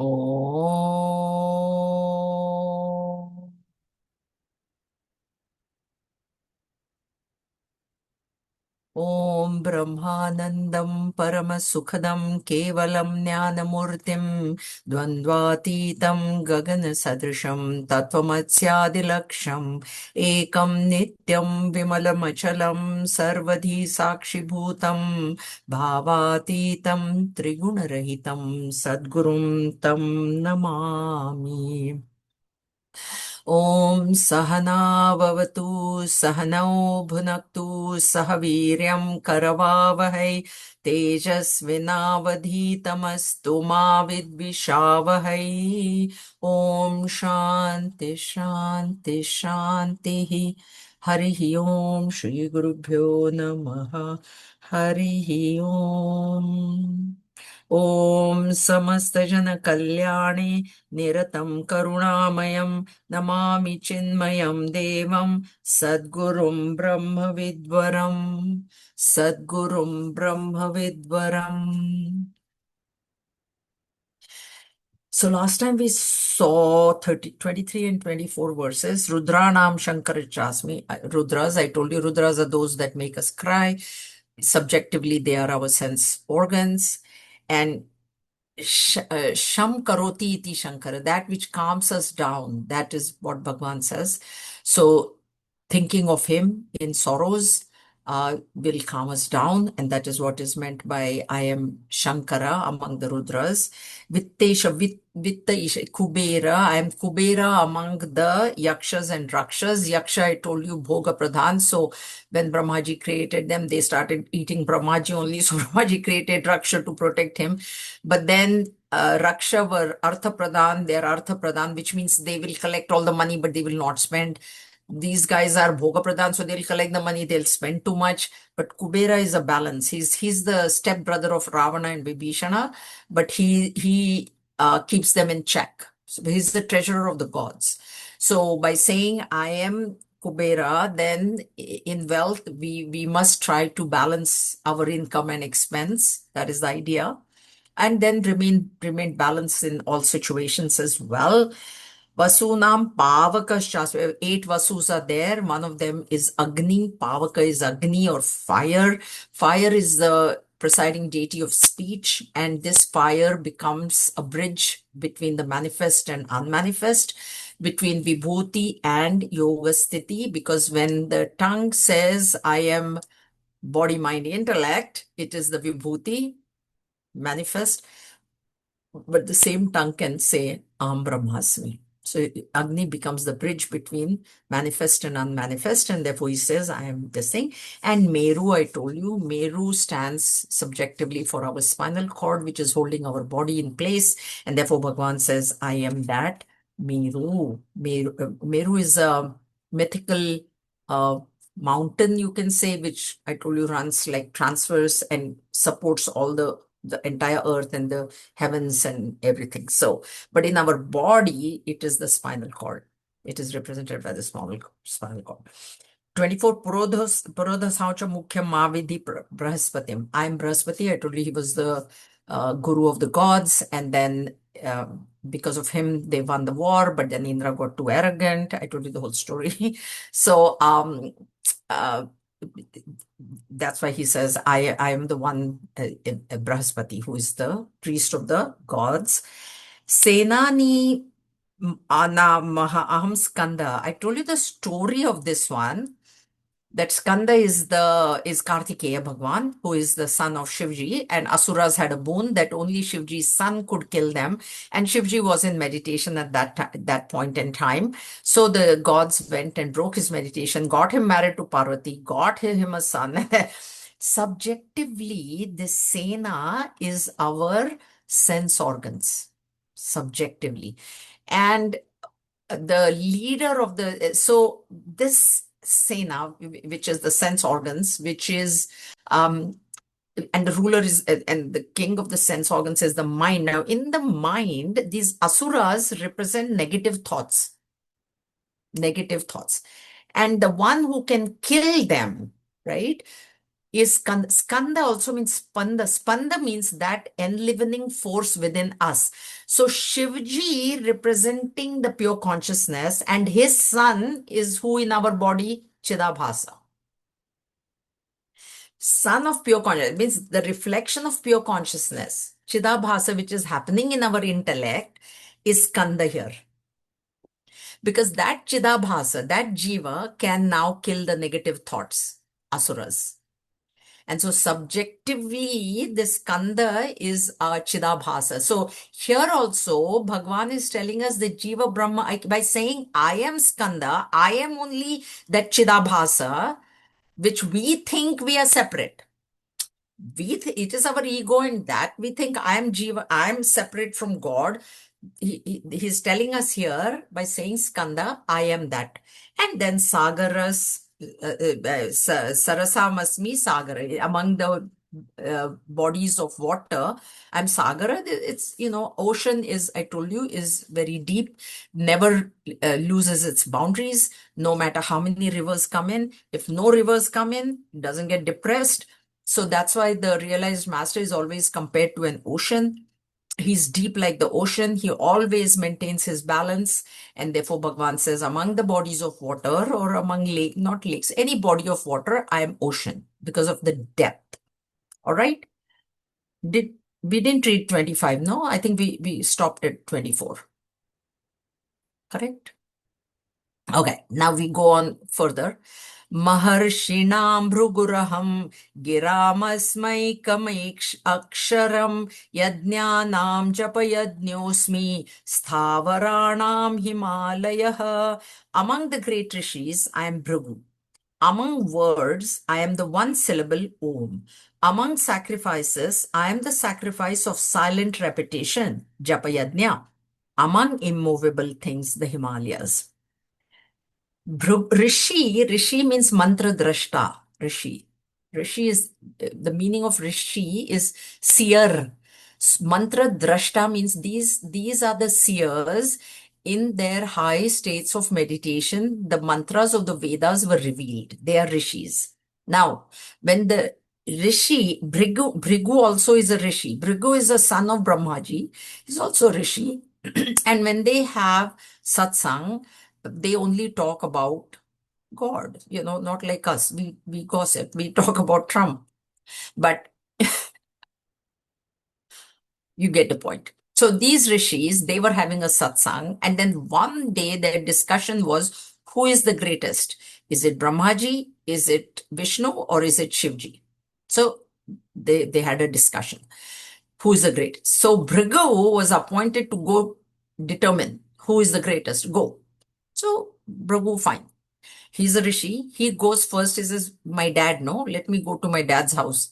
ॐ ॐ ब्रह्मानन्दं परमसुखदं केवलं ज्ञानमूर्तिं द्वन्द्वातीतं गगनसदृशं तत्त्वमस्यादिलक्ष्यम् एकं नित्यं विमलमचलं सर्वधी साक्षिभूतं भावातीतं त्रिगुणरहितं सद्गुरुं तं नमामि। ॐ सहनाववतु सहनौ भुनक्तु सह वीर्यं करवावहै तेजस्विनावधीतमस्तु मा विद्विषावहै। ॐ शान्ति शान्ति शान्तिः। हरिः ॐ श्रीगुरुभ्यो नमः। हरिः ॐ। ॐ समस्तजनकल्याणे निरतं करुणामयं नमामि चिन्मयं देवं सद्गुरुं ब्रह्मविद्वरम् सद्गुरुं ब्रह्मविद्वरम्। So last time we saw 23 and 24 verses. Rudranam Shankarachasmi. Rudras, I told you, Rudras are those that make us cry. Subjectively, they are our sense organs. And Sham karoti iti Shankara, that which calms us down. That is what Bhagavan says. So thinking of him in sorrows will calm us down. And that is what is meant by I am Shankara among the Rudras. Vittesha, Vitta Isha, Kubera. I am Kubera among the Yakshas and Rakshas. Yaksha, I told you, Bhoga Pradhan. So when Brahmaji created them, they started eating Brahmaji only. So Brahmaji created Raksha to protect him. But then Raksha were Artha Pradhan, they are Artha Pradhan, which means they will collect all the money, but they will not spend. These guys are Bhoga Pradhan, so they'll collect the money, they'll spend too much. But Kubera is a balance. He's the step brother of Ravana and Vibhishana, but he keeps them in check. So he's the treasurer of the gods. So by saying I am Kubera, then in wealth, we must try to balance our income and expense. That is the idea. And then remain balanced in all situations as well. Vasunam Pavakash, 8 Vasus are there. One of them is Agni. Pavaka is Agni or fire. Fire is the presiding deity of speech, and this fire becomes a bridge between the manifest and unmanifest, between Vibhuti and Yoga Sthiti, because when the tongue says, I am body, mind, intellect, it is the Vibhuti manifest, but the same tongue can say Aham Brahmasmi. So Agni becomes the bridge between manifest and unmanifest, and therefore he says, I am this thing. And Meru, I told you, Meru stands subjectively for our spinal cord, which is holding our body in place, and therefore Bhagavan says, I am that Meru. Meru is a mythical mountain, you can say, which I told you runs like transverse and supports all the entire earth and the heavens and everything. So, but in our body, it is the spinal cord. It is represented by the spinal cord. 24 Purodhasacha Mukhya Mavidhi Brahaspatim. I am Brahaspati. I told you he was the guru of the gods, and then because of him, they won the war, but then Indra got too arrogant. I told you the whole story. So, uh, that's why he says, I am the one, Brahaspati, who is the priest of the gods. Senani Ana Maha Aham Skanda. I told you the story of this one. That Skanda is Kartikeya Bhagwan, who is the son of Shivji, and Asuras had a boon that only Shivji's son could kill them. And Shivji was in meditation at that point in time. So the gods went and broke his meditation, got him married to Parvati, got him a son. Subjectively, this Sena is our sense organs, subjectively. And the leader of so this Sena, which is the sense organs, which is, and the ruler is, and the king of the sense organs is the mind. Now, in the mind, these asuras represent negative thoughts. And the one who can kill them, right? is Skanda. Skanda also means Spanda. Spanda means that enlivening force within us. So Shivji representing the pure consciousness, and his son is who in our body? Chidabhasa. Son of pure consciousness means the reflection of pure consciousness. Chidabhasa, which is happening in our intellect, is Skanda here. Because that Chidabhasa, that Jiva, can now kill the negative thoughts, asuras. And so subjectively, this Skanda is Chidabhasa. So here also, Bhagwan is telling us the Jiva Brahma, by saying, I am Skanda, I am only that Chidabhasa, which we think we are separate. It is our ego in that we think I am Jiva, I am separate from God. He's telling us here by saying Skanda, I am that. And then Sagaras, Sarasamasmi Sagara, among the bodies of water, I'm Sagara. It's, ocean is, I told you, is very deep, never loses its boundaries, no matter how many rivers come in. If no rivers come in, it doesn't get depressed. So that's why the realized master is always compared to an ocean. He's deep like the ocean. He always maintains his balance. And therefore, Bhagavan says, among the bodies of water or among not lakes, any body of water, I am ocean because of the depth. All right. We didn't read 25, no? I think we stopped at 24. Correct? Okay, now we go on further. Maharshinam bhruguraham giramasmaikamaiksharam yajnanam japayajñosmi sthavaranam himalayah. Among the great rishis, I am Bhrigu. Among words, I am the one syllable Om. Among sacrifices, I am the sacrifice of silent repetition, Japayajna. Among immovable things, the Himalayas. Rishi means mantra drashta, Rishi. Rishi is, the meaning of Rishi is seer. Mantra drashta means these are the seers in their high states of meditation. The mantras of the Vedas were revealed. They are Rishis. Now, when the Rishi, Bhrigu also is a Rishi. Bhrigu is a son of Brahmaji. He's also a Rishi. And when they have satsang, they only talk about God, not like us. We gossip, we talk about Trump. But you get the point. So these rishis, they were having a satsang, and then one day their discussion was, who is the greatest? Is it Brahmaji? Is it Vishnu? Or is it Shivji? So they had a discussion. Who is the greatest? So Bhrigu was appointed to go determine who is the greatest. Go. So Bhrigu, fine. He's a rishi. He goes first. He says, my dad, no, let me go to my dad's house.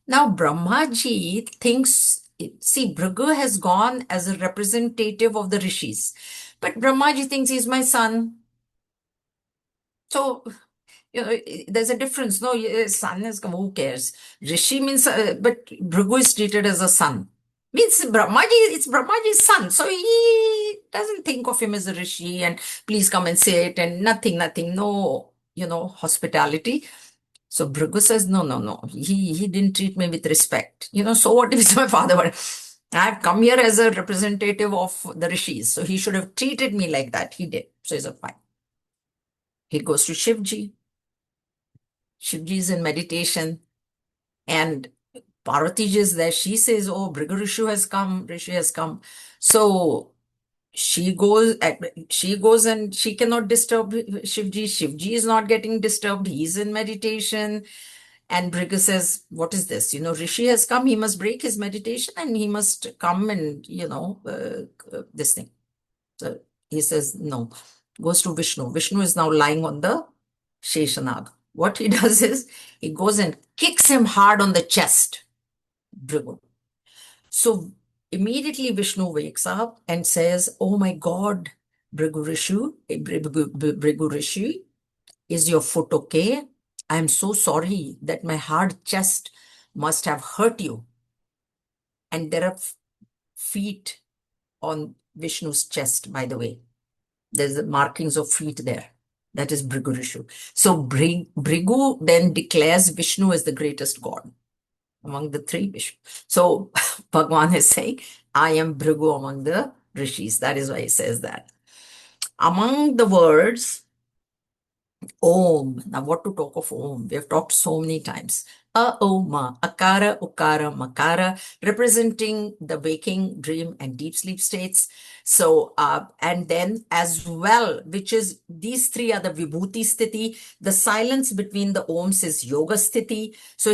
Now, Brahmaji thinks, see, Bhrigu has gone as a representative of the rishis. But Brahmaji thinks he's my son. So, there's a difference. No, son is, who cares? Rishi means, but Bhrigu is treated as a son. Means it's Brahmaji's son. So he doesn't think of him as a rishi and please come and sit and nothing, no, hospitality. So Bhrigu says, no. He didn't treat me with respect. So what if it's my father? I've come here as a representative of the rishis. So he should have treated me like that. He did. So he's fine. He goes to Shivji. Shivji is in meditation. And Parvati is there. She says, oh, Bhrigu Rishi has come. So she goes and she cannot disturb Shivji. Shivji is not getting disturbed. He's in meditation. And Bhrigu says, what is this? Rishi has come. He must break his meditation and he must come and, this thing. So he says, no. Goes to Vishnu. Vishnu is now lying on the Sheshanag. What he does is, he goes and kicks him hard on the chest. Bhrigu. So immediately Vishnu wakes up and says, oh my God, Bhrigu Rishi, is your foot okay? I'm so sorry that my hard chest must have hurt you. And there are feet on Vishnu's chest, by the way. There's the markings of feet there. That is Bhrigu Rishi. So Bhrigu then declares Vishnu as the greatest god among the three Vishnu. So Bhagwan is saying, I am Bhrigu among the rishis. That is why he says that. Among the words, Om. Now, what to talk of Om? We have talked so many times. Ma, Akara, Ukara, Makara, representing the waking, dream, and deep sleep states. So, and then as well, which is these three are the Vibhuti Sthiti. The silence between the Oms is Yoga Sthiti. So,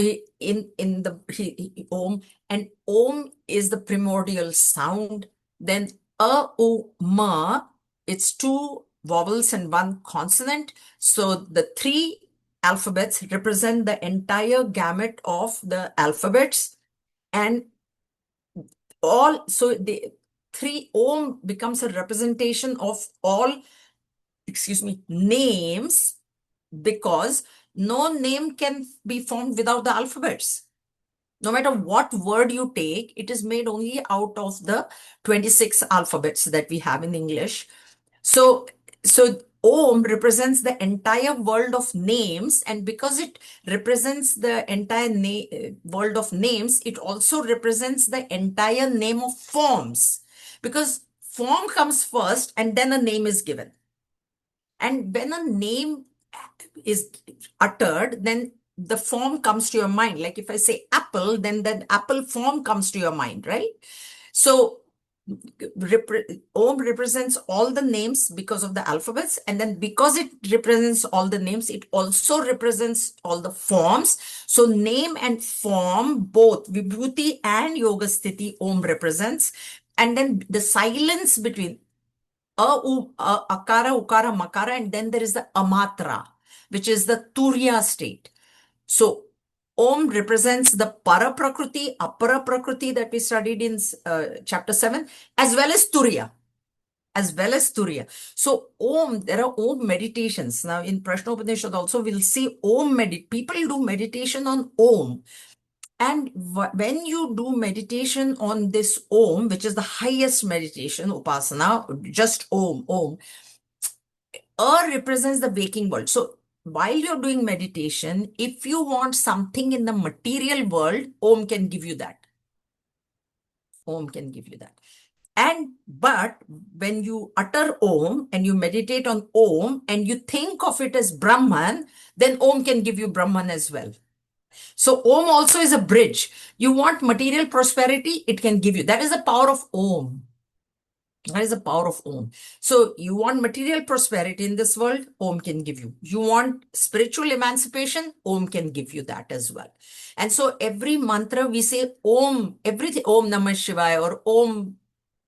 Om, and Om is the primordial sound. Then Ma, it's two vowels and one consonant. So the three alphabets represent the entire gamut of the alphabets, and so the three Om becomes a representation of all, names, because no name can be formed without the alphabets. No matter what word you take, it is made only out of the 26 alphabets that we have in English. So Om represents the entire world of names, and because it represents the entire world of names, it also represents the entire name of forms, because form comes first and then a name is given. And when a name is uttered, then the form comes to your mind. Like if I say apple, then that apple form comes to your mind, right? So Om represents all the names because of the alphabets, and then because it represents all the names, it also represents all the forms. So name and form, both Vibhuti and Yoga Sthiti, Om represents. And then the silence between Akara, Ukara, Makara, and then there is the Amatra, which is the Turiya state. So Om represents the Para Prakriti, Apara Prakriti that we studied in chapter 7, as well as Turiya. So Om, there are Om meditations. Now in Prashnopanishad also we'll see Om people do meditation on Om. And when you do meditation on this Om, which is the highest meditation, Upasana, just Om, represents the waking world. So while you're doing meditation, if you want something in the material world, Om can give you that. Om can give you that. But when you utter Om and you meditate on Om and you think of it as Brahman, then Om can give you Brahman as well. So Om also is a bridge. You want material prosperity, it can give you. That is the power of Om. That is the power of Om. So you want material prosperity in this world, Om can give you. You want spiritual emancipation, Om can give you that as well. And so every mantra we say Om, everything, Om Namah Shivaya or Om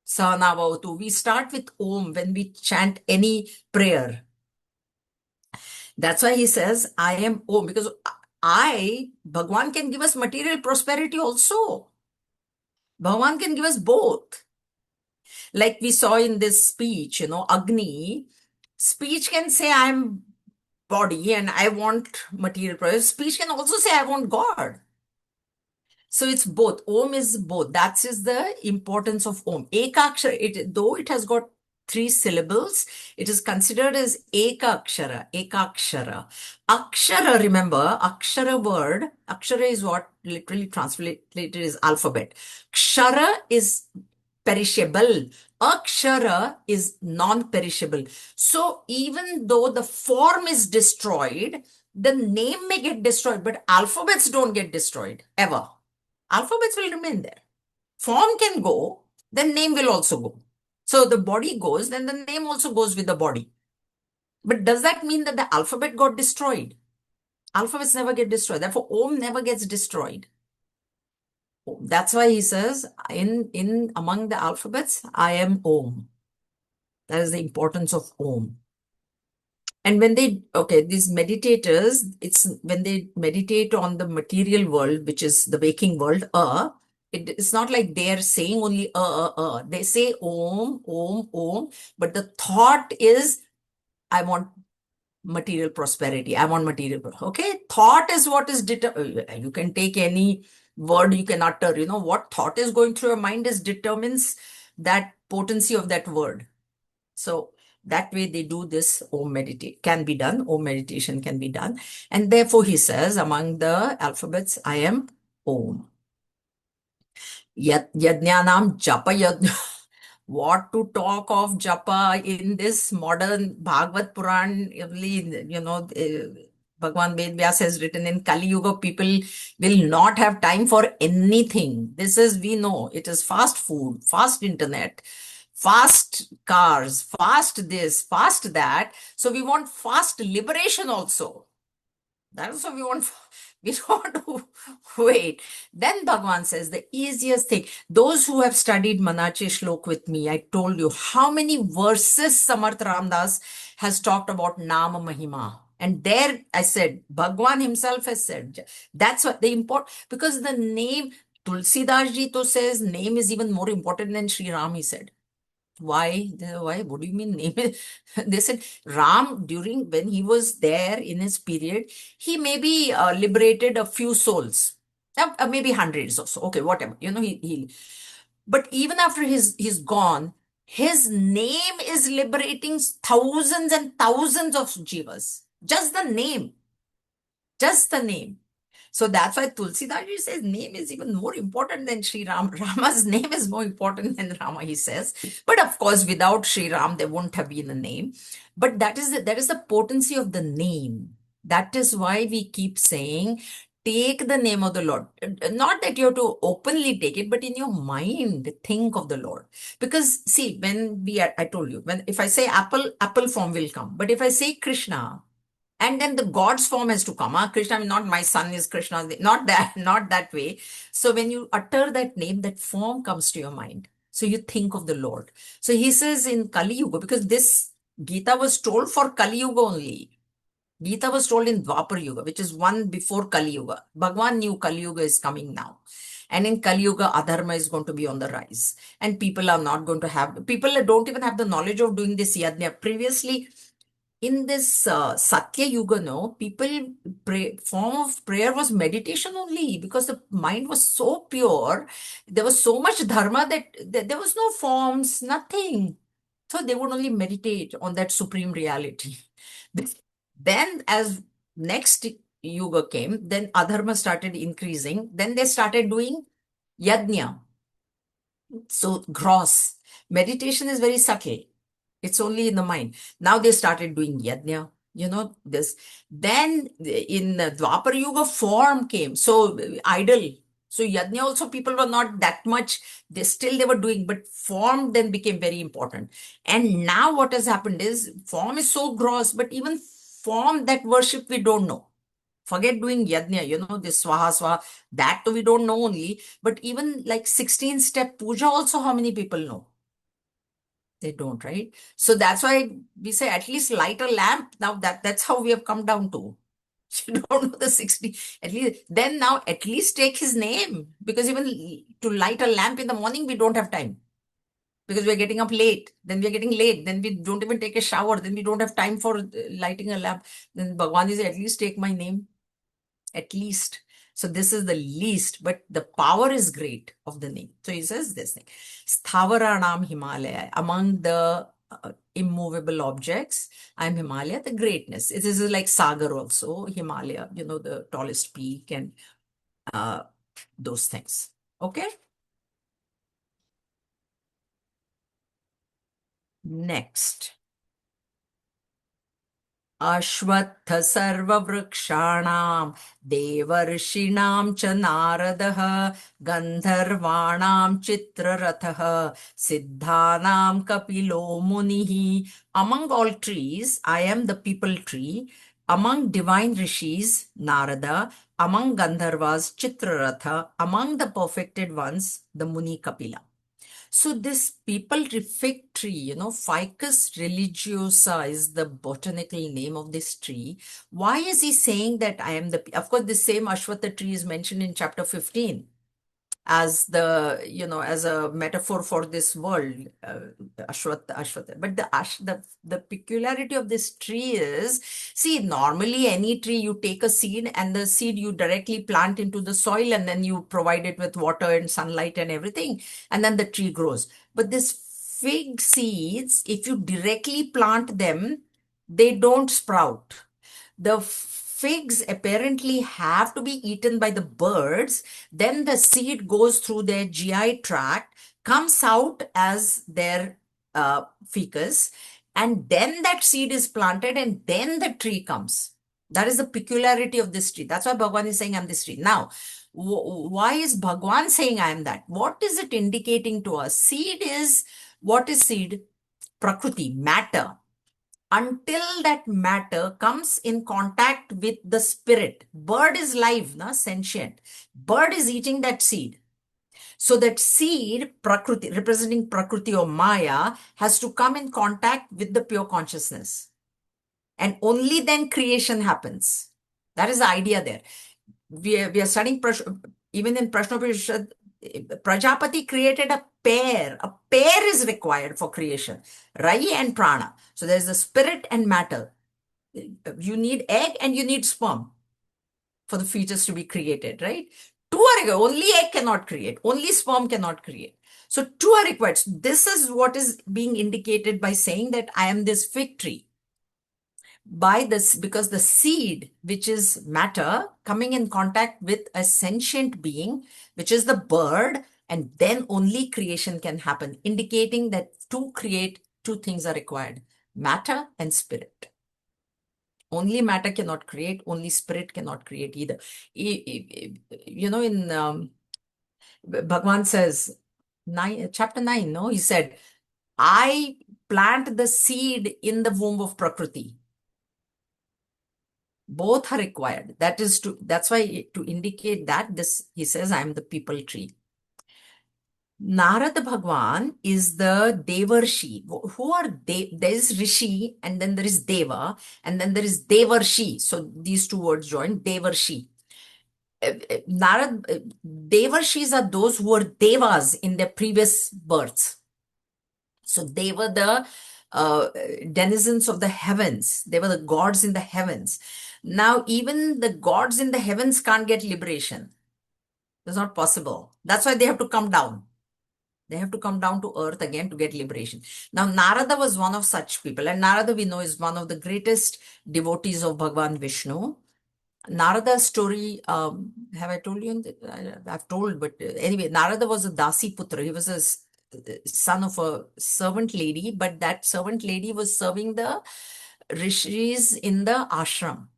Sahanavavatu. We start with Om when we chant any prayer. That's why he says, I am Om, because Bhagwan can give us material prosperity also. Bhagwan can give us both. Like we saw in this speech, Agni, speech can say, I'm body and I want material prosperity. Speech can also say, I want God. So it's both. Om is both. That is the importance of Om. Ekakshara, though it has got 3 syllables, it is considered as Ekakshara. Akshara, remember, Akshara word, Akshara is what literally translated is alphabet. Kshara is perishable. Akshara is non-perishable. So even though the form is destroyed, the name may get destroyed, but alphabets don't get destroyed, ever. Alphabets will remain there. Form can go, then name will also go. So the body goes, then the name also goes with the body. But does that mean that the alphabet got destroyed? Alphabets never get destroyed. Therefore, Om never gets destroyed. That's why he says, in among the alphabets, I am Om. That is the importance of Om. And when these meditators, it's when they meditate on the material world, which is the waking world, it's not like they're saying only They say Om, Om, Om, but the thought is, I want material prosperity. I want material. Okay, thought is what is you can take any word you can utter. What thought is going through your mind determines that potency of that word. So That way they do this Om meditate, can be done, Om meditation can be done. And therefore he says, among the alphabets, I am Om. Yajnanam japa yajna. What to talk of japa in this modern Bhagavad Puran, Bhagwan Ved Vyas has written, in Kali Yuga, people will not have time for anything. This is, we know, it is fast food, fast internet, fast cars, fast this, fast that. So we want fast liberation also. That's what we want. We don't want to wait. Then Bhagwan says the easiest thing. Those who have studied Manache Shlok with me, I told you how many verses Samarth Ramdas has talked about Nama Mahima. And there I said, Bhagwan himself has said, that's what the important, because the name, Tulsidas ji to says name is even more important than Sri Ram, he said. Why? Why? What do you mean name it? They said Ram, during when he was there in his period, he maybe liberated a few souls, maybe hundreds or so. Okay, whatever. But even after he's gone, his name is liberating thousands and thousands of jivas. Just the name. Just the name. So that's why Tulsidas says name is even more important than Sri Ram. Rama's name is more important than Rama, he says. But of course, without Sri Ram, there wouldn't have been a name. But that is the potency of the name. That is why we keep saying, take the name of the Lord. Not that you have to openly take it, but in your mind, think of the Lord. Because see, I told you, if I say apple form will come. But if I say Krishna, and then the God's form has to come. Krishna, I mean, not my son is Krishna, not that, not that way. So when you utter that name, that form comes to your mind. So you think of the Lord. So he says in Kali Yuga, because this Gita was told for Kali Yuga only. Gita was told in Dwapar Yuga, which is one before Kali Yuga. Bhagwan knew Kali Yuga is coming now. And in Kali Yuga, Adharma is going to be on the rise. And people are not going to have, people don't even have the knowledge of doing this yajna. Previously, in this Satya Yuga, no, people form of prayer was meditation only, because the mind was so pure. There was so much dharma that there was no forms, nothing. So they would only meditate on that supreme reality. Then as next yuga came, then adharma started increasing. Then they started doing yajna. So gross. Meditation is very subtle. It's only in the mind. Now they started doing yajna, this. Then in Dwapar Yuga, form came. So idle. So yajna also, people were not that much, they were doing, but form then became very important. And now what has happened is, form is so gross, but even form, that worship we don't know. Forget doing yajna, this swaha swaha, that we don't know only. But even like 16-step puja also, how many people know? They don't, right? So that's why we say at least light a lamp. Now that's how we have come down to. You don't know the 60, at least then now at least take his name, because even to light a lamp in the morning, we don't have time, because we're getting up late, then we're getting late, then we don't even take a shower, then we don't have time for lighting a lamp. Then Bhagwan is, at least take my name, at least. So this is the least, but the power is great of the name. So he says this thing, Sthavaranam Himalaya, among the immovable objects, I'm Himalaya, the greatness. It is like Sagar also, Himalaya, the tallest peak, and those things. Okay. Next. अश्वत्थ सर्ववृक्षाणां देवर्षीणां च नारदः गन्धर्वाणां चित्ररथः सिद्धानां कपिलो मुनिः. Among all trees, I am the people tree. Among divine rishis, Narada. Among Gandharvas, Chitraratha. Among the perfected ones, the Muni Kapila. So this people fig tree, Ficus religiosa is the botanical name of this tree. Why is he saying that I am of course, the same Ashwatha tree is mentioned in chapter 15 as as a metaphor for this world, Ashwatha. But the peculiarity of this tree is, see, normally any tree, you take a seed and the seed you directly plant into the soil, and then you provide it with water and sunlight and everything, and then the tree grows. But this fig seeds, if you directly plant them, they don't sprout. The figs apparently have to be eaten by the birds. Then the seed goes through their GI tract, comes out as their ficus, and then that seed is planted, and then the tree comes. That is the peculiarity of this tree. That's why Bhagwan is saying, I'm this tree. Now, why is Bhagwan saying I am that? What is it indicating to us? Seed is, what is seed? Prakriti, matter. Until that matter comes in contact with the spirit. Bird is live, na? Sentient. Bird is eating that seed. So that seed, Prakriti, representing Prakriti or Maya, has to come in contact with the pure consciousness. And only then creation happens. That is the idea there. We are studying, even in Prashnoparishad, Prajapati created a pair. A pair is required for creation, Rai and Prana. So there's the spirit and matter. You need egg and you need sperm for the fetus to be created, right? Two are required. Only egg cannot create. Only sperm cannot create. So two are required. So this is what is being indicated by saying that I am this fig tree. By this, because the seed, which is matter, coming in contact with a sentient being, which is the bird, and then only creation can happen, indicating that to create, two things are required: matter and spirit. Only matter cannot create, only spirit cannot create either. You know, in Bhagwan says, chapter 9, no, he said, I plant the seed in the womb of Prakriti. Both are required. That's why to indicate that this, he says, I am the people tree. Narada Bhagwan is the Devarshi. Who are they? There is Rishi, and then there is Deva, and then there is Devarshi. So these two words join, Devarshi. Devarshis are those who were Devas in their previous births. So they were the denizens of the heavens. They were the gods in the heavens. Now, even the gods in the heavens can't get liberation. It's not possible. That's why they have to come down. They have to come down to earth again to get liberation. Now, Narada was one of such people. And Narada, we know, is one of the greatest devotees of Bhagavan Vishnu. Narada's story, have I told you? I've told, but anyway, Narada was a Dasi Putra. He was a son of a servant lady, but that servant lady was serving the rishis in the ashram.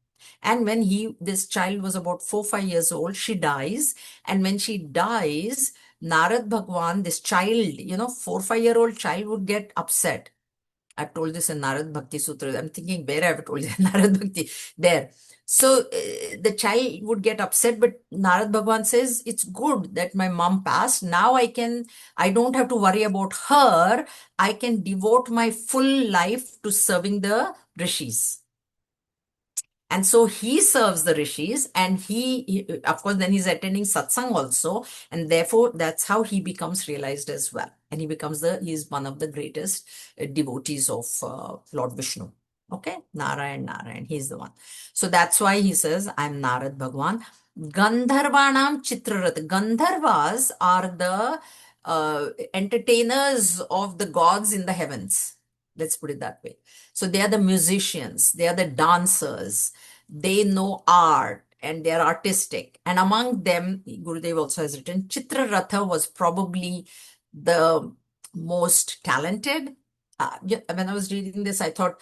And when this child was about 4-5 years old, she dies. And when she dies, Narad Bhagwan, this child, 4-5-year-old child would get upset. I've told this in Narad Bhakti Sutra. I'm thinking where I've told this. Narad Bhakti, there. So the child would get upset, but Narad Bhagwan says, it's good that my mom passed. Now I don't have to worry about her. I can devote my full life to serving the rishis. And so he serves the rishis, and of course, then he's attending satsang also. And therefore, that's how he becomes realized as well. And he's one of the greatest devotees of Lord Vishnu. Okay, Narayan, he's the one. So that's why he says, I'm Narad Bhagwan. Gandharvanam Chitrarat. Gandharvas are the entertainers of the gods in the heavens. Let's put it that way. So they are the musicians, they are the dancers, they know art and they are artistic. And among them, Gurudev also has written, Chitraratha was probably the most talented. When I was reading this, I thought,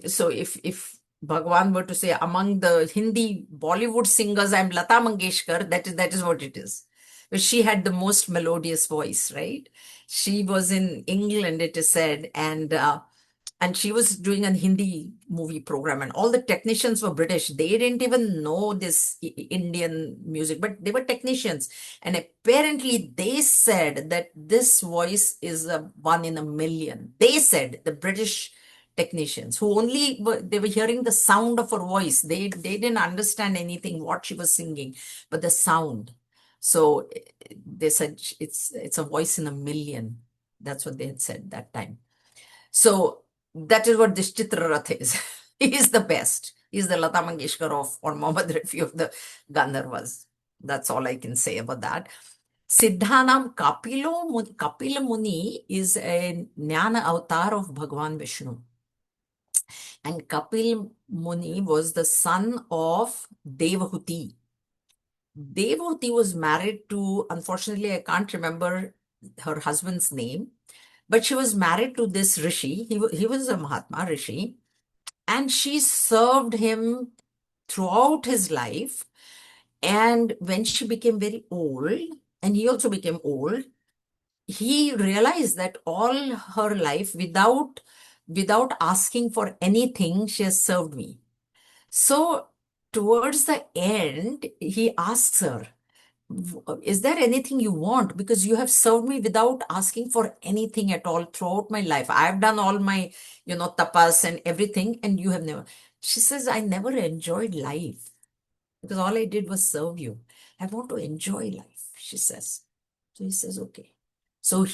so if Bhagwan were to say among the Hindi Bollywood singers, I'm Lata Mangeshkar, that is what it is. But she had the most melodious voice, right? She was in England, it is said, and she was doing a Hindi movie program, and all the technicians were British. They didn't even know this Indian music, but they were technicians. And apparently they said that this voice is a one in a million. They said, the British technicians, who they were hearing the sound of her voice. They didn't understand anything, what she was singing, but the sound. So they said it's a voice in a million. That's what they had said that time. So that is what this Chitrarath is. He is the best. He is the Lata Mangeshkar or Mohammad Rafi of the Gandharvas. That's all I can say about that. Siddhanam Kapila Muni is a Jnana avatar of Bhagavan Vishnu. And Kapil Muni was the son of Devahuti. Devahuti was married to, unfortunately, I can't remember her husband's name, but she was married to this Rishi. He was a Mahatma Rishi, and she served him throughout his life. And when she became very old, and he also became old, he realized that all her life, without asking for anything, she has served me. So towards the end, he asks her, is there anything you want? Because you have served me without asking for anything at all throughout my life. I've done all my, tapas and everything, and you have never. She says, I never enjoyed life because all I did was serve you. I want to enjoy life, she says. So he says, okay. So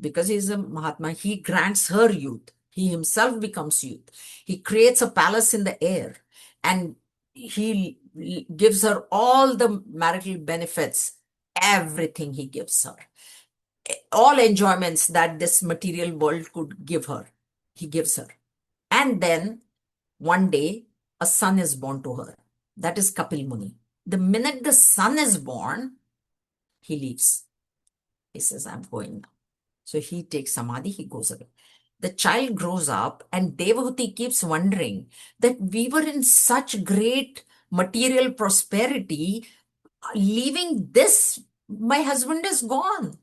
because he's a Mahatma, he grants her youth. He himself becomes youth. He creates a palace in the air, and he gives her all the marital benefits, everything he gives her. All enjoyments that this material world could give her, he gives her. And then one day, a son is born to her. That is Kapil Muni. The minute the son is born, he leaves. He says, I'm going now. So he takes Samadhi, he goes away. The child grows up, and Devahuti keeps wondering that we were in such great material prosperity, leaving this, my husband is gone.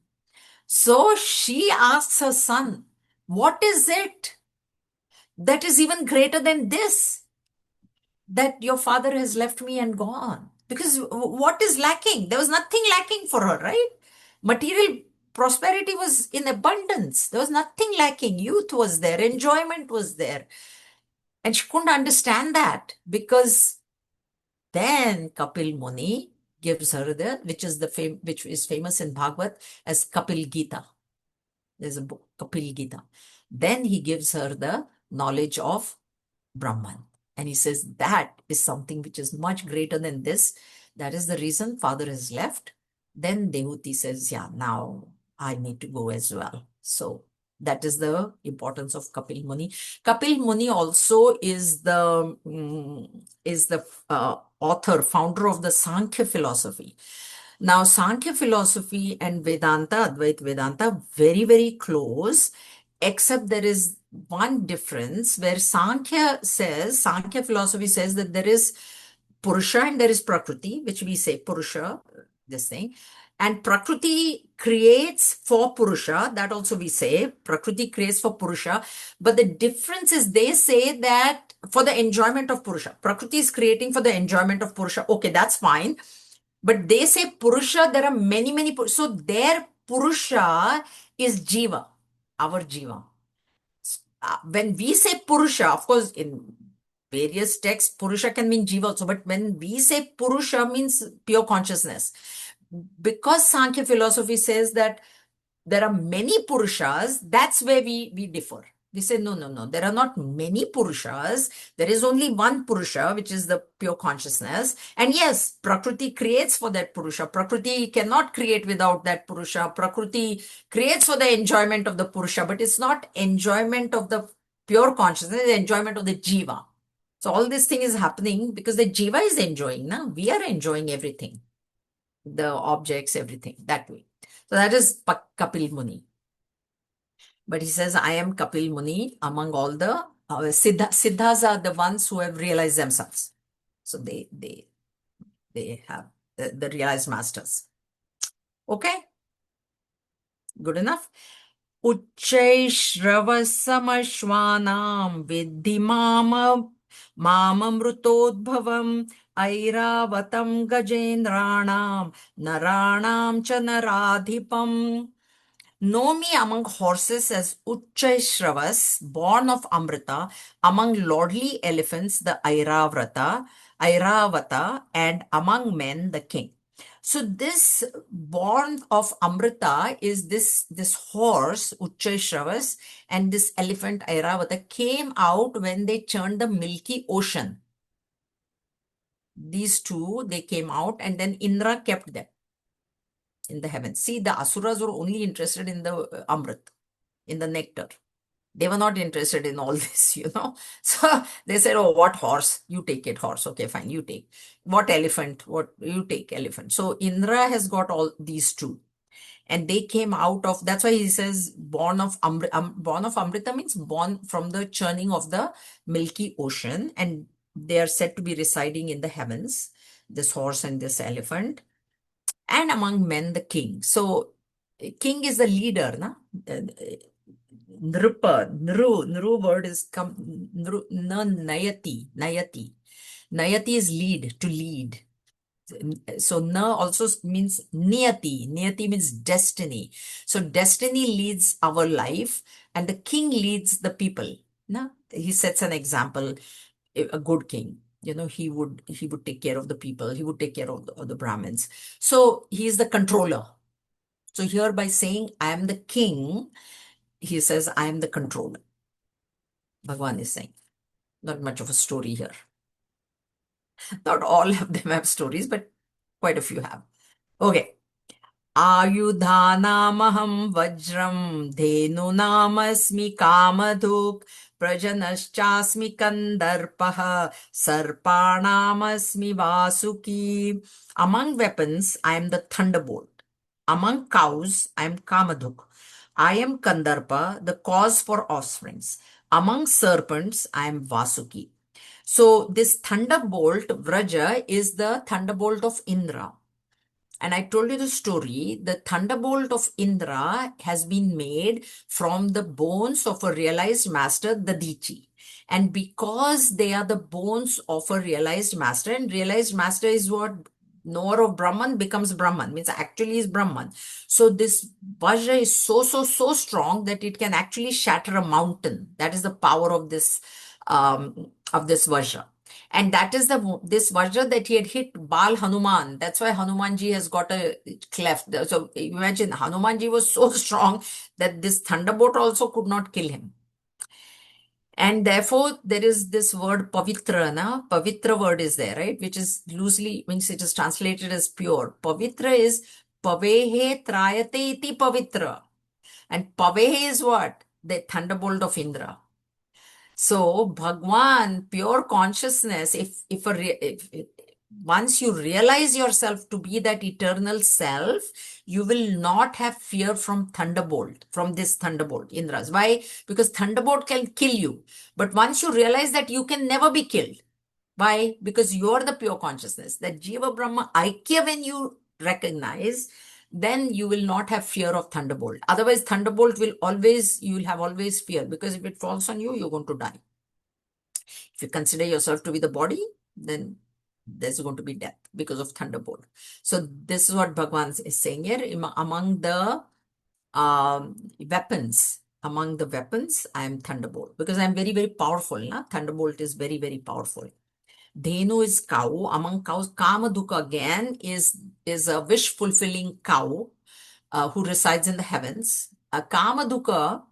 So she asks her son, what is it that is even greater than this, that your father has left me and gone? Because what is lacking? There was nothing lacking for her, right? Material prosperity was in abundance. There was nothing lacking. Youth was there, enjoyment was there. And she couldn't understand that, because then Kapil Muni gives her which is famous in Bhagavad as Kapil Gita. There's a book, Kapil Gita. Then he gives her the knowledge of Brahman. And he says that is something which is much greater than this. That is the reason father has left. Then Dehuti says, yeah, now I need to go as well. So that is the importance of Kapil Muni. Kapil Muni also is the author, founder of the Sankhya philosophy. Now, Sankhya philosophy and Vedanta, Advaita Vedanta, very, very close, except there is one difference where Sankhya philosophy says that there is Purusha and there is Prakriti, which we say Purusha, this thing. And Prakriti creates for Purusha, that also we say, Prakriti creates for Purusha. But the difference is they say that for the enjoyment of Purusha, Prakriti is creating for the enjoyment of Purusha. Okay, that's fine. But they say Purusha, there are many, many. So their Purusha is Jiva, our Jiva. When we say Purusha, of course, in various texts, Purusha can mean Jiva also. But when we say Purusha means pure consciousness. Because Sankhya philosophy says that there are many Purushas, that's where we differ. We say, no. There are not many Purushas. There is only one Purusha, which is the pure consciousness. And yes, Prakriti creates for that Purusha. Prakriti cannot create without that Purusha. Prakriti creates for the enjoyment of the Purusha, but it's not enjoyment of the pure consciousness, it's enjoyment of the Jiva. So all this thing is happening because the Jiva is enjoying. Now we are enjoying everything, the objects, everything that way. So that is Kapil Muni. But he says, I am Kapil Muni among all the Siddhas are the ones who have realized themselves. So they have the realized masters. Okay, good enough. Uchchaishravassamashvanam viddhi mamamrutodbhavam airavatam gajendranam naranam cha naradhipam. Know me among horses as Uchchaishravas, born of Amrita, among lordly elephants, the Airavata, and among men, the king. So this born of Amrita is this horse, Uchchaishravas, and this elephant, Airavata, came out when they churned the milky ocean. These two, they came out, and then Indra kept them. in the heavens. See, the Asuras were only interested in the Amrit, in the nectar. They were not interested in all this, you know. So they said, oh, what horse? You take it, horse. Okay, fine, you take. What elephant? What you take, elephant. So Indra has got all these two. And they came out of, that's why he says, born of Amrita means born from the churning of the Milky Ocean. And they are said to be residing in the heavens, this horse and this elephant. And among men, the king. So king is the leader, na? Nrupa, Nru word is come, Nayati, Nayati. Nayati is lead, to lead. So na also means niyati. Niyati means destiny. So destiny leads our life and the king leads the people. Na? He sets an example, a good king. You know, he would take care of the people. He would take care of the Brahmins. So he is the controller. So here by saying, I am the king, he says, I am the controller. Bhagwan is saying. Not much of a story here. Not all of them have stories, but quite a few have. Okay. आयुधानामहं वज्रं धेनुनामस्मि Kamadhuk प्रजनश्चास्मि कन्दर्पः सर्पाणामस्मि Vasuki. Among weapons, I am the thunderbolt. Among cows, I am Kamadhuk. I am Kandarpa, the cause for offsprings. Among serpents, I am Vasuki. So this thunderbolt, Vraja, is the thunderbolt of Indra. And I told you the story, the thunderbolt of Indra has been made from the bones of a realized master, the Dichi. And because they are the bones of a realized master, and realized master is what knower of Brahman becomes Brahman, means actually is Brahman. So this Vajra is so strong that it can actually shatter a mountain. That is the power of this Vajra. And that is this Vajra that he had hit Bal Hanuman. That's why Hanumanji has got a cleft. So imagine Hanumanji was so strong that this thunderbolt also could not kill him. And therefore, there is this word pavitra, na? Pavitra word is there, right? Which is loosely, means it is translated as pure. Pavitra is pavehe trayate iti pavitra. And pavehe is what? The thunderbolt of Indra. So Bhagwan, pure consciousness, if once you realize yourself to be that eternal self, you will not have fear from thunderbolt, from this thunderbolt, Indras. Why? Because thunderbolt can kill you. But once you realize that you can never be killed. Why? Because you are the pure consciousness. That Jiva Brahma Aikya, when you recognize, then you will not have fear of thunderbolt. Otherwise, thunderbolt will always, you will have always fear, because if it falls on you, you're going to die. If you consider yourself to be the body, then there's going to be death because of thunderbolt. So this is what Bhagwan is saying here. Among the weapons, I am thunderbolt, because I'm very, very powerful. Na? Thunderbolt is very, very powerful. Dhenu is cow. Among cows, Kamaduka again is a wish-fulfilling cow who resides in the heavens. Kamaduka,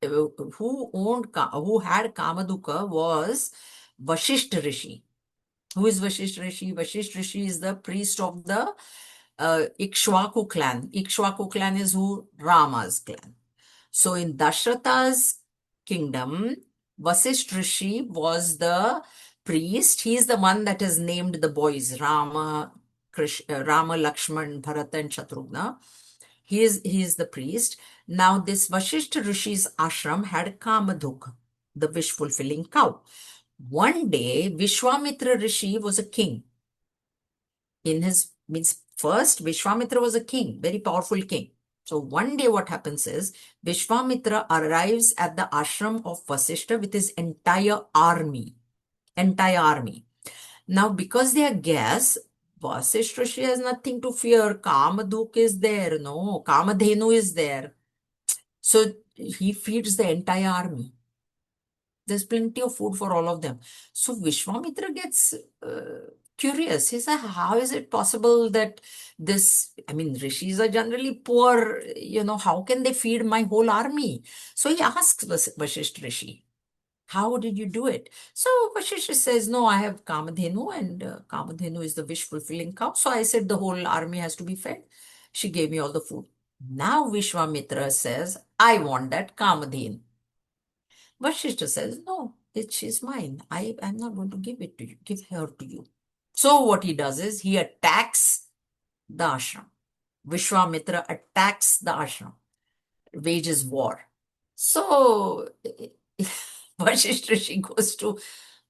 who had Kamaduka was Vashisht Rishi. Who is Vashisht Rishi? Vashisht Rishi is the priest of the Ikshwaku clan. Ikshwaku clan is who? Rama's clan. So in Dasharatha's kingdom, Vasisht Rishi was the priest. He is the one that has named the boys Rama, Rama, Lakshman, Bharata, and Shatrughna. He is the priest. Now this Vasisht Rishi's ashram had Kamadhuk, the wish-fulfilling cow. One day, Vishwamitra Rishi was a king. First, Vishwamitra was a king, very powerful king. So one day what happens is, Vishwamitra arrives at the ashram of Vasishta with his entire army. Now, because they are guests, Vasishta Rishi has nothing to fear. Kamadhuk is there, no, Kamadhenu is there. So he feeds the entire army. There's plenty of food for all of them. So Vishwamitra gets curious. He said, how is it possible that rishis are generally poor, how can they feed my whole army? So he asks Vasisht Rishi, how did you do it? So Vasisht says, no, I have Kamadhenu, and Kamadhenu is the wish-fulfilling cow. So I said the whole army has to be fed. She gave me all the food. Now Vishwamitra says, I want that Kamadhen. Vashishta says, no, she's mine. I'm not going to give it to you, give her to you. So what he does is he attacks the ashram. Vishwamitra attacks the ashram, wages war. So Vashishta, she goes to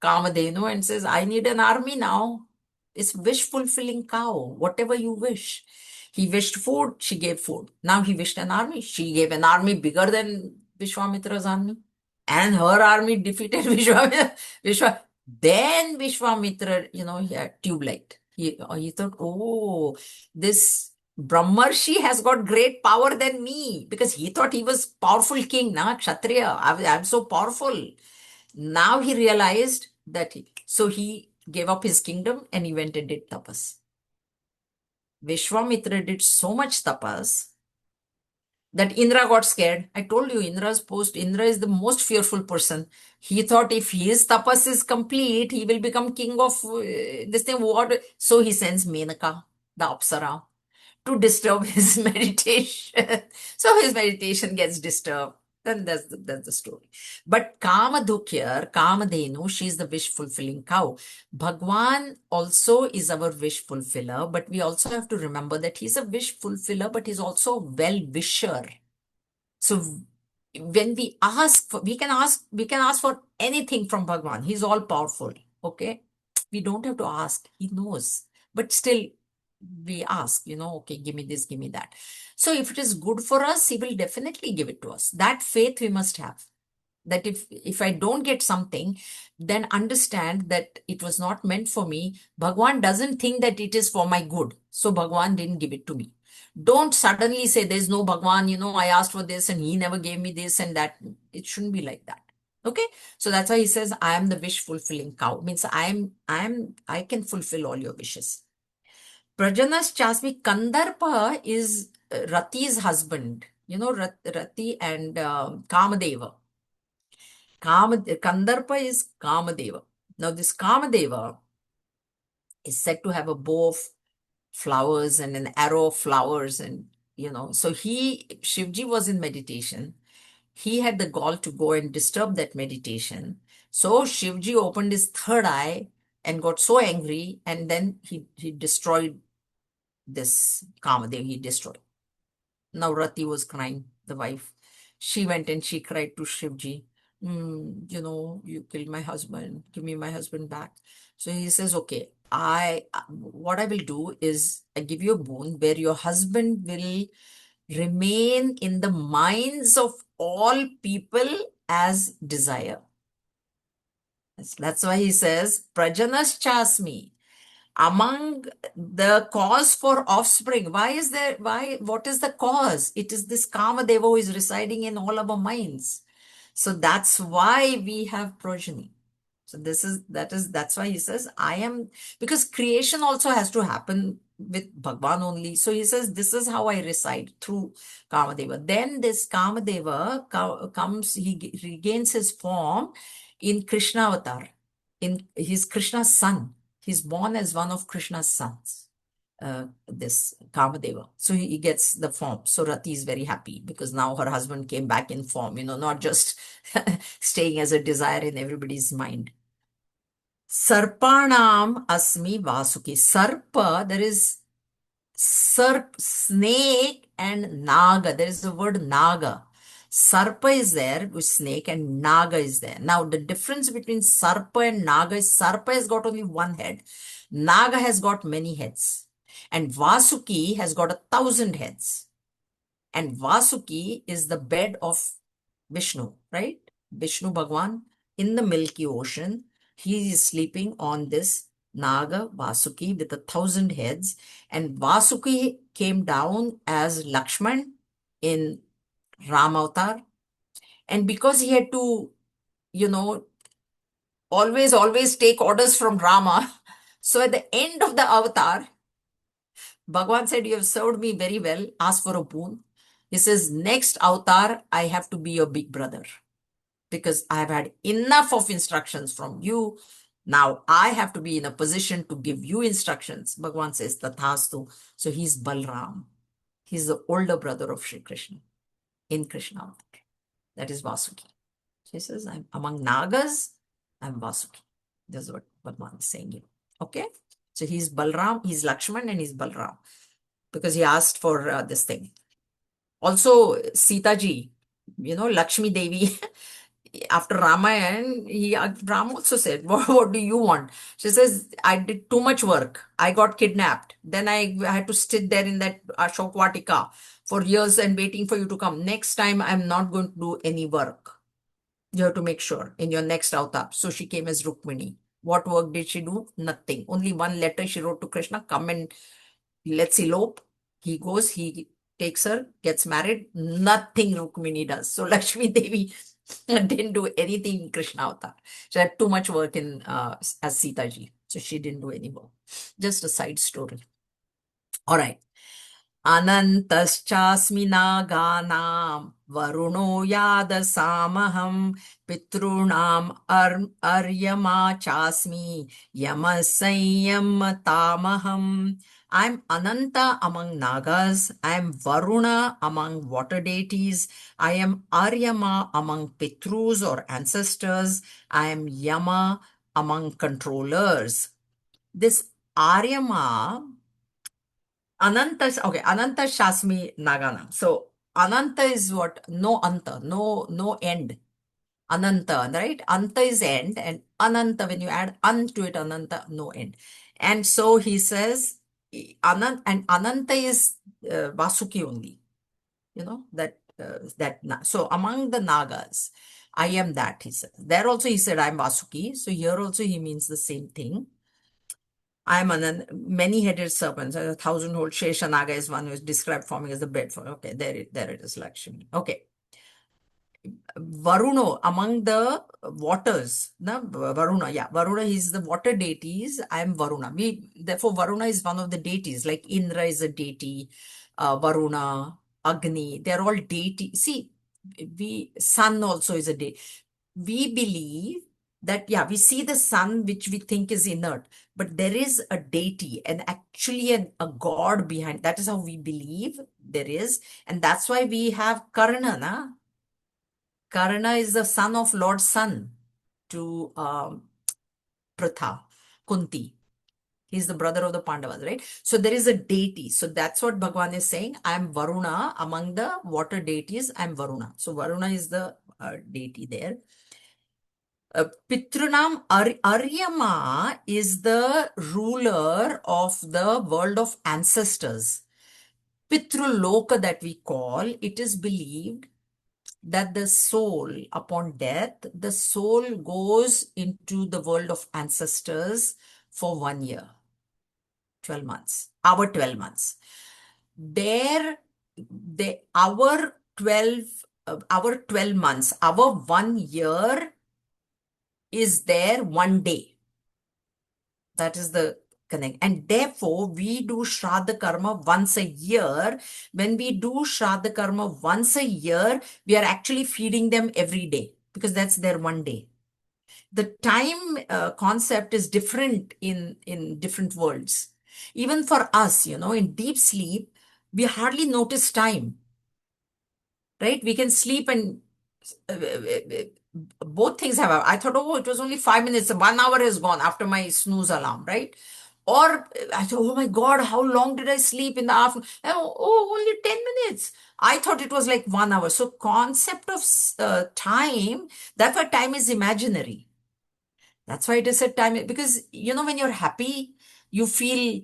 Kamadhenu and says, I need an army now. It's wish-fulfilling cow, whatever you wish. He wished food, she gave food. Now he wished an army. She gave an army bigger than Vishwamitra's army. And her army defeated Vishwamitra. Then Vishwamitra, he had tube light. He thought, oh, this Brahmarshi has got great power than me, because he thought he was powerful king, na Kshatriya. I'm so powerful. Now he realized that so he gave up his kingdom and he went and did tapas. Vishwamitra did so much tapas that Indra got scared. I told you, Indra is the most fearful person. He thought if his tapas is complete, he will become king of this thing. What? So he sends Menaka, the Apsara, to disturb his meditation. So his meditation gets disturbed. Then that's the story. But Kamadhukya, Kamadhenu, she's the wish-fulfilling cow. Bhagwan also is our wish fulfiller, but we also have to remember that he's a wish fulfiller, but he's also a well-wisher. So when we ask for, we can ask for anything from Bhagwan. He's all powerful. Okay? We don't have to ask. He knows. But still, we ask, okay, give me this, give me that. So if it is good for us, he will definitely give it to us. That faith we must have. That if I don't get something, then understand that it was not meant for me. Bhagwan doesn't think that it is for my good. So Bhagwan didn't give it to me. Don't suddenly say there's no Bhagwan, I asked for this and he never gave me this and that. It shouldn't be like that. Okay. So that's why he says, I am the wish fulfilling cow. Means I can fulfill all your wishes. Prajanas Chasmi, Kandarpa is Rati's husband. Rati and Kamadeva. Kandarpa is Kamadeva. Now this Kamadeva is said to have a bow of flowers and an arrow of flowers, and so Shivji was in meditation. He had the gall to go and disturb that meditation. So Shivji opened his third eye and got so angry, and then he destroyed this Kamadev. He destroyed. Now Rati was crying, the wife. She went and she cried to Shivji, you killed my husband, give me my husband back. So he says, okay, what I will do is I give you a boon where your husband will remain in the minds of all people as desire. That's why he says, Prajanas Chasmi. Among the cause for offspring, what is the cause? It is this Kamadeva who is residing in all our minds. So that's why we have progeny. So that's why he says, because creation also has to happen with Bhagwan only. So he says, this is how I reside through Kamadeva. Then this Kamadeva comes, he regains his form in Krishna avatar, in his Krishna's son. He's born as one of Krishna's sons, this Kamadeva. So he gets the form. So Rati is very happy because now her husband came back in form, not just staying as a desire in everybody's mind. Sarpanam asmi Vasuki. Sarpa, there is snake and naga. There is the word naga. Sarpa is there with snake and naga is there. Now the difference between sarpa and naga is sarpa has got only one head. Naga has got many heads. And Vasuki has got 1,000 heads. And Vasuki is the bed of Vishnu, right? Vishnu Bhagwan in the Milky Ocean. He is sleeping on this Naga Vasuki with 1,000 heads. And Vasuki came down as Lakshman in Ram Avatar. And because he had to, always take orders from Rama. So at the end of the avatar, Bhagwan said, you have served me very well. Ask for a boon. He says, next avatar, I have to be your big brother because I have had enough of instructions from you. Now I have to be in a position to give you instructions. Bhagwan says, Tathastu. So he's Balram. He's the older brother of Sri Krishna in Krishna avatar. That is Vasuki. She says, I'm among Nagas, I'm Vasuki. This is what Bhagwan is saying here. Okay? So he's Balram, he's Lakshman, and he's Balram because he asked for this thing. Also, Sita ji, Lakshmi Devi, after Ramayana, Ram also said, what do you want? She says, I did too much work. I got kidnapped. Then I had to sit there in that Ashok Vatika for years and waiting for you to come. Next time, I'm not going to do any work. You have to make sure in your next avatar. So she came as Rukmini. What work did she do? Nothing. Only one letter she wrote to Krishna, come and let's elope. He goes, he takes her, gets married. Nothing Rukmini does. So Lakshmi Devi didn't do anything in Krishna avatar. She had too much work in as Sita ji. So she didn't do any work. Just a side story. All right. अनन्तश्चास्मि नागानां वरुणो यादसामहं पितॄणाम् अर्यमा चास्मि यमः संयमतामहम्. I'm Ananta among Nagas. I am Varuna among water deities. I am Aryama among Pitrus or ancestors. I am Yama among controllers. This Aryama Ananta Shasmi Nagana. So Ananta is what? No anta, no end. Ananta, right? Anta is end, and Ananta, when you add an to it, Ananta, no end. And so he says, Ananta is Vasuki only. So among the Nagas, I am that, he said. There also he said, I'm Vasuki. So here also he means the same thing. I'm an many-headed serpent. A thousand-headed Sheshanaga is one who is described forming as the bed for. Okay, there it is, Lakshmi. Okay. Varuno, among the waters. Varuna, yeah. Varuna is the water deities. I am Varuna. Therefore, Varuna is one of the deities. Like Indra is a deity. Varuna, Agni, they're all deities. See, Sun also is a deity. We believe that, yeah, we see the sun, which we think is inert, but there is a deity and actually a god behind. That is how we believe there is. And that's why we have Karna. Na? Karna is the son of Lord Sun to Pratha, Kunti. He's the brother of the Pandavas, right? So there is a deity. So that's what Bhagwan is saying. I'm Varuna among the water deities. I'm Varuna. So Varuna is the deity there. Pitrunam Aryama is the ruler of the world of ancestors. Pitruloka that we call, it is believed that the soul, upon death, the soul goes into the world of ancestors for 1 year, 12 months, our 12 months. Our 12 months, our 1 year is there 1 day. That is the connect. And therefore, we do Shraddha Karma once a year. When we do Shraddha Karma once a year, we are actually feeding them every day because that's their 1 day. The time concept is different in different worlds. Even for us, in deep sleep, we hardly notice time, right? We can sleep and both things have. I thought, oh, it was only 5 minutes. 1 hour is gone after my snooze alarm, right? Or I thought, oh my God, how long did I sleep in the afternoon? Oh, only 10 minutes. I thought it was like 1 hour. So concept of time, that's why time is imaginary. That's why it is a time, because, when you're happy, you feel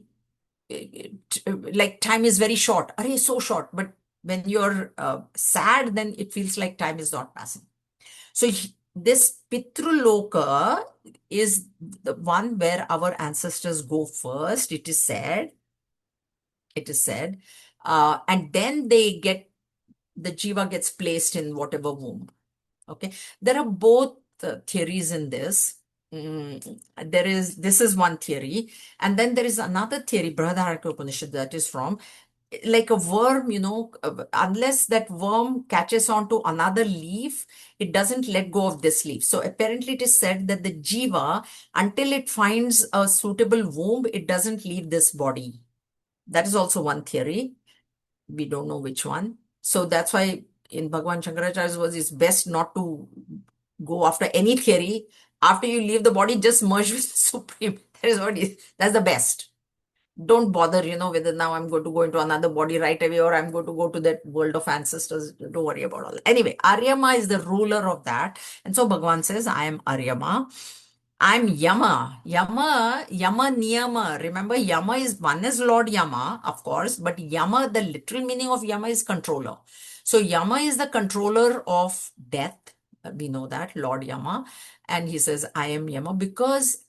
like time is very short. Arey, so short. But when you're sad, then it feels like time is not passing. So this Pitruloka is the one where our ancestors go first, it is said. And then the jiva gets placed in whatever womb. Okay. There are both theories in this. This is one theory. And then there is another theory, Brihadaranyaka Upanishad, that is from like a worm, unless that worm catches onto another leaf, it doesn't let go of this leaf. So apparently it is said that the jiva, until it finds a suitable womb, it doesn't leave this body. That is also one theory. We don't know which one. So that's why in Bhagwan Shankaracharya's words, it's best not to go after any theory. After you leave the body, just merge with the Supreme. That is that's the best. Don't bother, whether now I'm going to go into another body right away or I'm going to go to that world of ancestors. Don't worry about all that. Anyway, Aryama is the ruler of that. And so Bhagwan says, I am Aryama. I'm Yama. Yama Niyama. Remember, Yama is one is Lord Yama, of course, but Yama, the literal meaning of Yama is controller. So Yama is the controller of death. We know that, Lord Yama. And he says, I am Yama because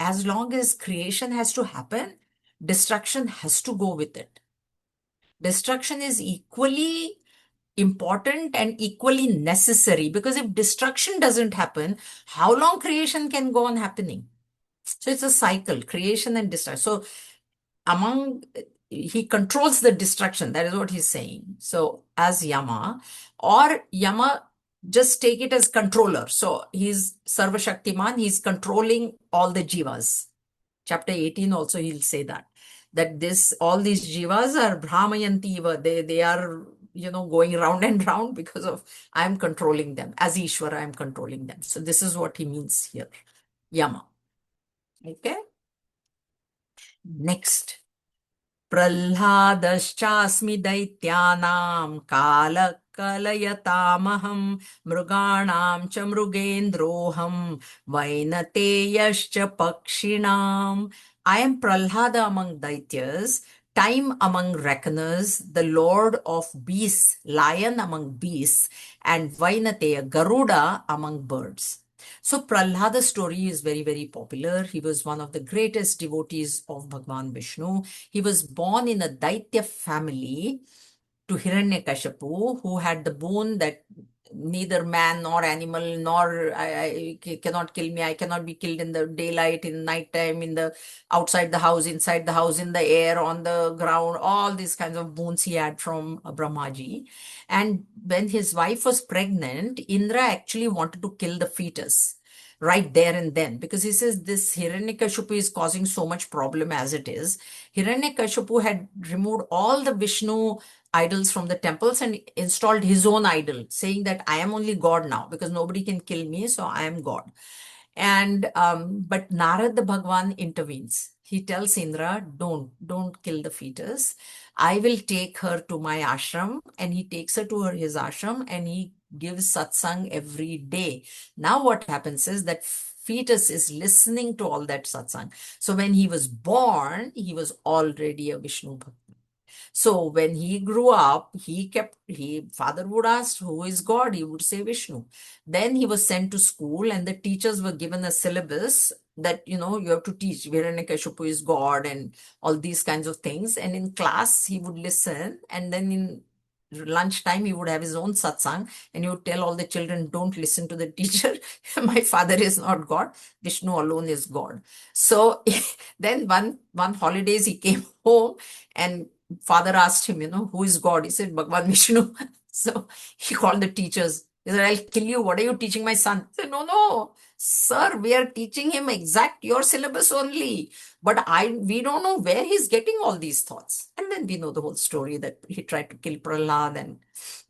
as long as creation has to happen, destruction has to go with it. Destruction is equally important and equally necessary because if destruction doesn't happen, how long creation can go on happening? So it's a cycle, creation and destruction. So he controls the destruction. That is what he's saying. So as Yama, or Yama, just take it as controller. So he's Sarva Shaktiman, he's controlling all the jivas. Chapter 18 also he'll say that all these jivas are Brahmayantiva. They are, going round and round because of I'm controlling them. As Ishvara, I'm controlling them. So this is what he means here. Yama. Okay. Next. प्रह्लादश्चास्मि दैत्यानां कालकलयतामहं मृगाणां च मृगेन्द्रोऽहं वैनतेयश्च पक्षिणाम्. I am Prahlada among Daityas, time among reckoners, the lord of beasts, lion among beasts, and Vainateya, Garuda among birds. So Prahlada's story is very, very popular. He was one of the greatest devotees of Bhagwan Vishnu. He was born in a Daitya family to Hiranyakashipu, who had the boon that neither man nor animal nor I cannot kill me. I cannot be killed in the daylight, in nighttime, in the outside the house, inside the house, in the air, on the ground. All these kinds of boons he had from Brahmaji. And when his wife was pregnant, Indra actually wanted to kill the fetus right there and then because he says this Hiranyakashipu is causing so much problem as it is. Hiranyakashipu had removed all the Vishnu idols from the temples and installed his own idol, saying that I am only God now because nobody can kill me, so I am God. And but Narad the Bhagwan intervenes. He tells Indra, don't kill the fetus. I will take her to my ashram, and he takes her to his ashram and he gives satsang every day. Now what happens is that fetus is listening to all that satsang. So when he was born, he was already a Vishnu Bhakt. So when he grew up, father would ask, who is God? He would say Vishnu. Then he was sent to school and the teachers were given a syllabus that, you have to teach Hiranyakashipu is God and all these kinds of things. And in class, he would listen. And then in lunchtime, he would have his own satsang and he would tell all the children, don't listen to the teacher. My father is not God. Vishnu alone is God. So then one holidays he came home and father asked him, who is God? He said, Bhagwan Vishnu. So he called the teachers. He said, I'll kill you. What are you teaching my son? He said, no, sir, we are teaching him exact your syllabus only. But we don't know where he's getting all these thoughts. And then we know the whole story that he tried to kill Prahlad and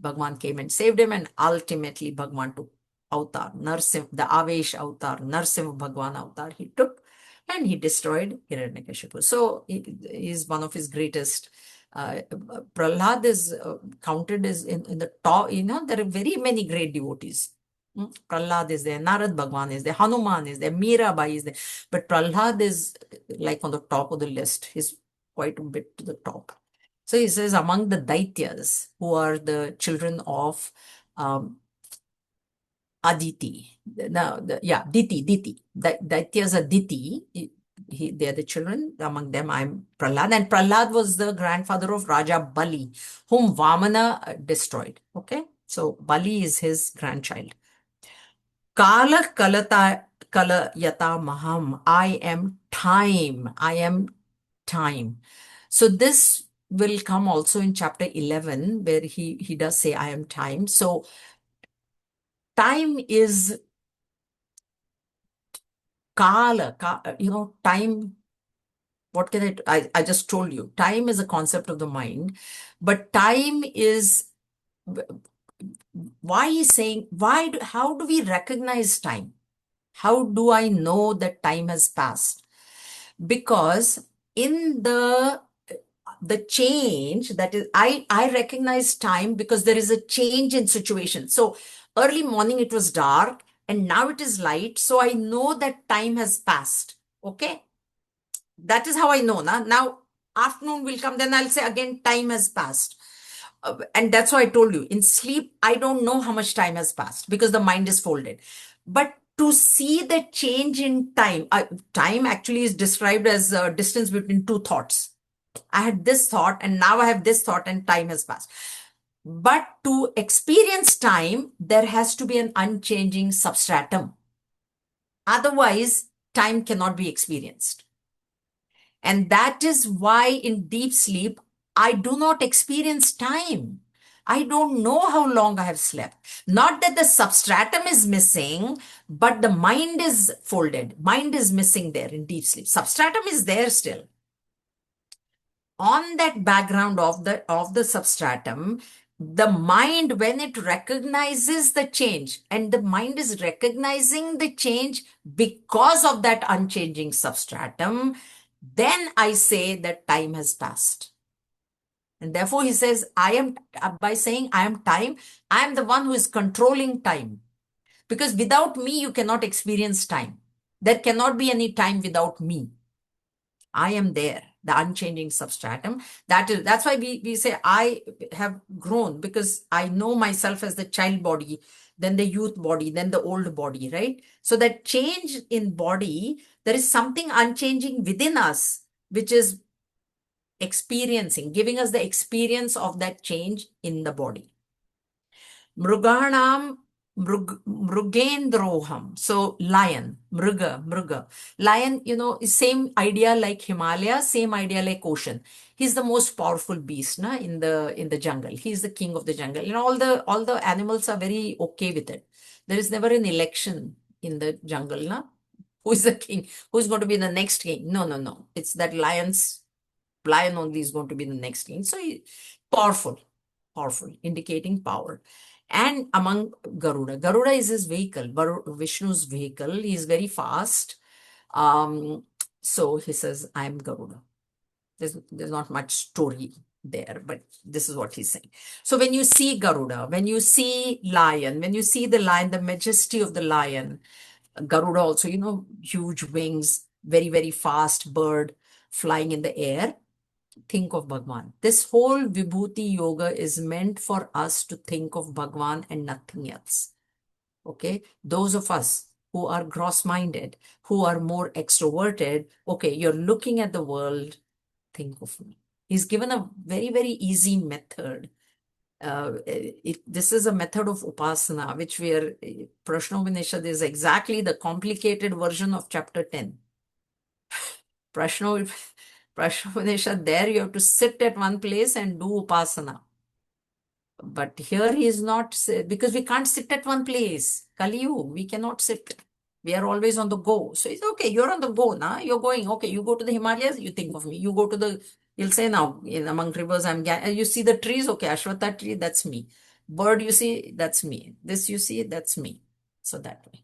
Bhagwan came and saved him. And ultimately Bhagwan took avatar, Narsim, the Avesh avatar, Narsim Bhagwan avatar he took and he destroyed Hiranyakashipu. So he is one of his greatest. Prahlad is counted as in the top, there are very many great devotees. Prahlad is there, Narad Bhagwan is there, Hanuman is there, Mirabai is there. But Prahlad is like on the top of the list. He's quite a bit to the top. So he says among the Daityas, who are the children of Aditi. Now, Diti. Daityas are Diti. They are the children. Among them, I'm Prahlad. And Prahlad was the grandfather of Raja Bali, whom Vamana destroyed. Okay. So Bali is his grandchild. Kala Kalayata Maham. I am time. I am time. So this will come also in chapter 11, where he does say, I am time. So time is Kala, time What can I just told you, time is a concept of the mind, but time is, why he's saying, how do we recognize time? How do I know that time has passed? Because in the change, that is, I recognize time because there is a change in situation. So early morning it was dark and now it is light, so I know that time has passed. Okay, that is how I know. Now afternoon will come, then I'll say again time has passed. And that's why I told you, in sleep I don't know how much time has passed because the mind is folded. But to see the change in time, time actually is described as a distance between two thoughts. I had this thought and now I have this thought and time has passed. But to experience time, there has to be an unchanging substratum. Otherwise, time cannot be experienced. And that is why in deep sleep, I do not experience time. I don't know how long I have slept. Not that the substratum is missing, but the mind is folded. Mind is missing there in deep sleep. Substratum is there still. On that background of the substratum, the mind, when it recognizes the change, and the mind is recognizing the change because of that unchanging substratum, then I say that time has passed. And therefore he says, I am, by saying I am time, I am the one who is controlling time. Because without me, you cannot experience time. There cannot be any time without me. I am there, the unchanging substratum. That's why we say I have grown, because I know myself as the child body, then the youth body, then the old body, right? So that change in body, there is something unchanging within us, which is experiencing, giving us the experience of that change in the body. Mruganam Mrugendroham. So lion, Mruga. Lion, is same idea like Himalaya, same idea like ocean. He's the most powerful beast in the jungle. He's the king of the jungle. All the animals are very okay with it. There is never an election in the jungle, na? Who is the king? Who's going to be the next king? No. It's that lion only is going to be the next king. So powerful, indicating power. And among Garuda is his vehicle, Vishnu's vehicle. He is very fast. So he says, I am Garuda. There's not much story there, but this is what he's saying. So when you see Garuda, when you see lion, when you see the lion, the majesty of the lion, Garuda also, huge wings, very, very fast bird flying in the air. Think of Bhagwan. This whole Vibhuti Yoga is meant for us to think of Bhagwan and nothing else. Okay? Those of us who are gross-minded, who are more extroverted, okay, you're looking at the world, think of me. He's given a very, very easy method. This is a method of upasana, which Prashnopanishad is exactly the complicated version of chapter 10. Prashnopanishad, there you have to sit at one place and do upasana. But here he is not, because we can't sit at one place. Kaliyu, we cannot sit. We are always on the go. So it's okay, you're on the go now. You're going, okay, you go to the Himalayas, you think of me. You go to you'll say now, in among rivers, you see the trees, okay, Ashwatha tree, that's me. Bird you see, that's me. This you see, that's me. So that way.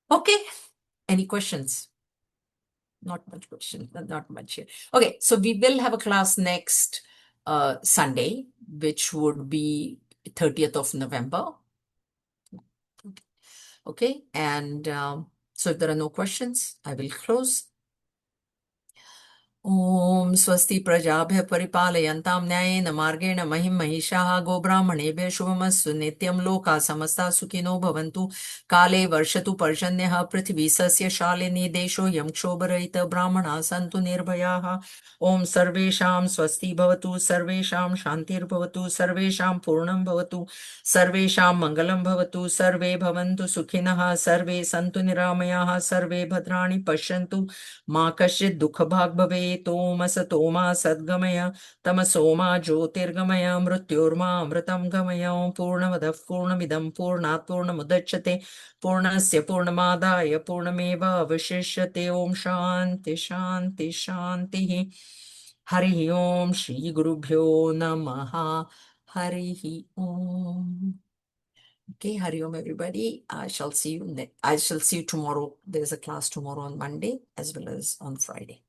Okay, any questions? Not much question, not much here. Okay, so we will have a class next Sunday, which would be 30th of November. Okay, and so if there are no questions, I will close. ॐ स्वस्ति प्रजाभ्यः परिपालयन्तां न्यायेन मार्गेण महिं महिषाः गोब्राह्मणेभ्यः शुभमस्तु नित्यं लोकाः समस्ताः सुखिनो भवन्तु काले वर्षतु पर्जन्यः पृथिवी सस्यशालिनी देशोऽयं क्षोभरहितः ब्राह्मणाः सन्तु निर्भयाः ॐ सर्वेषां स्वस्ति भवतु सर्वेषां शान्तिर्भवतु सर्वेषां पूर्णं भवतु सर्वेषां मङ्गलं भवतु सर्वे भवन्तु सुखिनः सर्वे सन्तु निरामयाः सर्वे भद्राणि पश्यन्तु मा कश्चित् दुःखभाग् भवेत् तोमसतो मा सद्गमय तमसो मा ज्योतिर्गमय मृत्योर्मामृतं गमय पूर्णमदः पूर्णमिदं पूर्णात् पूर्णमुदच्यते पूर्णस्य पूर्णमादाय पूर्णमेवावशिष्यते ॐ शान्ति शान्ति शान्तिः हरिः ॐ श्रीगुरुभ्यो नमः हरिः ॐ. Okay, Hari Om everybody. I shall see you tomorrow. There's a class tomorrow on Monday as well as on Friday.